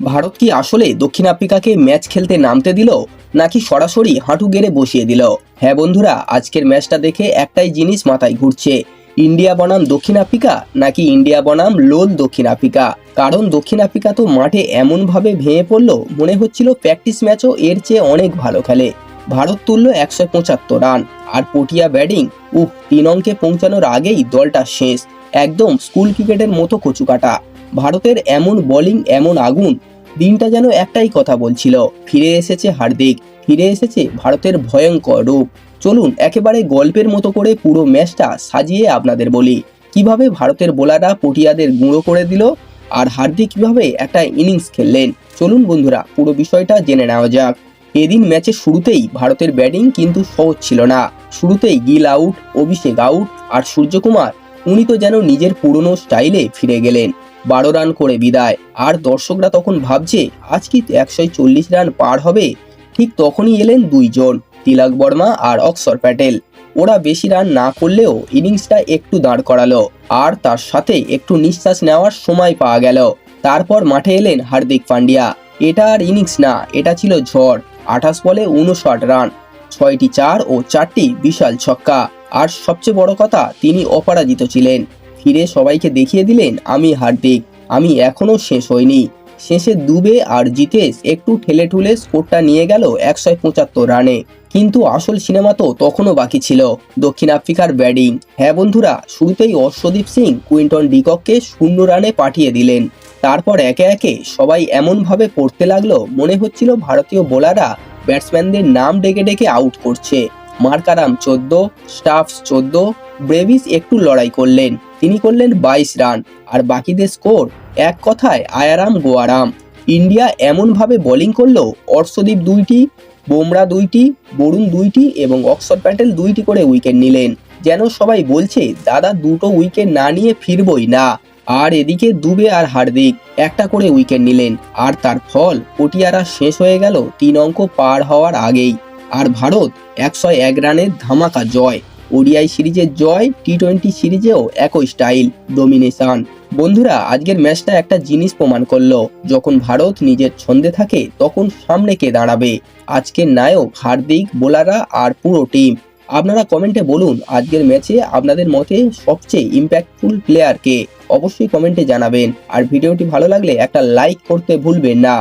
ভারত কি আসলে দক্ষিণ আফ্রিকাকে ম্যাচ খেলতে নামতে দিল, নাকি সরাসরি হাঁটু গেড়ে বসিয়ে দিল? হ্যাঁ বন্ধুরা, আজকের ম্যাচটা দেখে একটাই জিনিস মাথায় ঘুরছে, ইন্ডিয়া বনাম দক্ষিণ আফ্রিকা নাকি ইন্ডিয়া বনাম লোল দক্ষিণ আফ্রিকা। কারণ দক্ষিণ আফ্রিকা তো মাঠে এমন ভাবে ভেঙে পড়লো, মনে হচ্ছিল প্র্যাকটিস ম্যাচও এর চেয়ে অনেক ভালো খেলে। ভারত তুলল 175 রান, আর পটিয়া ব্যাটিং, 3 অঙ্কে পৌঁছানোর আগেই দলটা শেষ। একদম স্কুল ক্রিকেটের মতো কচুকাটা। ভারতের এমন বোলিং, এমন আগুন, দিনটা যেন একটাই কথা বলছিল, ফিরে এসেছে হার্দিক, ফিরে এসেছে ভারতের ভয়ঙ্কর রূপ। চলুন একেবারে গল্পের মতো করে পুরো ম্যাচটা সাজিয়ে আপনাদের বলি, কিভাবে ভারতের বোলাররা পটিয়াদের গুঁড়ো করে দিল, আর হার্দিক কিভাবে একটা ইনিংস খেললেন। চলুন বন্ধুরা, পুরো বিষয়টা জেনে নেওয়া যাক। এদিন ম্যাচের শুরুতেই ভারতের ব্যাটিং কিন্তু সহজ ছিল না। শুরুতেই গিল আউট, অভিষেক আউট, আর সূর্যকুমার, উনি তো যেন নিজের পুরনো স্টাইলে ফিরে গেলেন। 12 রান করে বিদায়। আর দর্শকরা তখন ভাবছে আজ কি 140 রান পার হবে। ঠিক তখনই এলেন দুইজন, তিলক বর্মা আর অক্ষর প্যাটেল। ওরা বেশি রান না করলেও ইনিংসটা একটু দাঁড় করালো, আর তার সাথে একটু নিঃশ্বাস নেওয়ার সময় পাওয়া গেল। তারপর মাঠে এলেন হার্দিক পান্ডিয়া। এটা আর ইনিংস না, এটা ছিল ঝড়। 28 বলে 59 রান, 6টি 4 ও 4টি বিশাল ছক্কা। আর সবচেয়ে বড় কথা, তিনি অপরাজিত ছিলেন। ফিরে সবাইকে দেখিয়ে দিলেন, আমি হার্দিক, আমি এখনো শেষ হইনি। শেষে দুবে আর জিতেশ একটু ঠেলে ঠুলে স্কোরটা নিয়ে গেল 175 রানে। কিন্তু আসল সিনেমা তো তখনও বাকি ছিল, দক্ষিণ আফ্রিকার ব্যাটিং। হ্যাঁ বন্ধুরা, শুরুতেই অর্শদীপ সিং কুইন্টন ডিকককে 0 রানে পাঠিয়ে দিলেন। তারপর একে একে সবাই এমনভাবে পড়তে লাগলো, মনে হচ্ছিল ভারতীয় বোলাররা ব্যাটসম্যানদের নাম ডেকে ডেকে আউট করছে। মার্কারাম 14, স্টাফস 14, ব্রেভিস একটু লড়াই করলেন, তিনি করলেন 22 রান। আর বাকিদের স্কোর এক কথায় আয়ারাম গোয়ারাম। ইন্ডিয়া এমনভাবে বোলিং করলো, অর্শদীপ 2টি, বুমরা 2টি, বরুণ 2টি এবং অক্ষর প্যাটেল 2টি করে উইকেট নিলেন। যেন সবাই বলছে, দাদা দুটো উইকেট না নিয়ে ফিরবই না। আর এদিকে দুবে আর হার্দিক একটা করে উইকেট নিলেন। আর তার ফল, পটিয়ারা শেষ হয়ে গেল 3 অঙ্ক পার হওয়ার আগেই। আর ভারত 101 রানের ধামাকা জয়। ওডিআই সিরিজের জয়, টি-20 সিরিজেও একই স্টাইল, ডোমিনেশন। বন্ধুরা, আজকের ম্যাচটা একটা জিনিস প্রমাণ করলো, যখন ভারত নিজের ছন্দে থাকে তখন সামনে কে দাঁড়াবে। আজকের নায়ক হার্দিক, বোলাররা আর পুরো টিম। আপনারা কমেন্টে বলুন, আজকের ম্যাচে আপনাদের মতে সবচেয়ে ইম্প্যাক্টফুল প্লেয়ার কে। অবশ্যই কমেন্টে জানাবেন। আর ভিডিওটি ভালো লাগলে একটা লাইক করতে ভুলবেন না।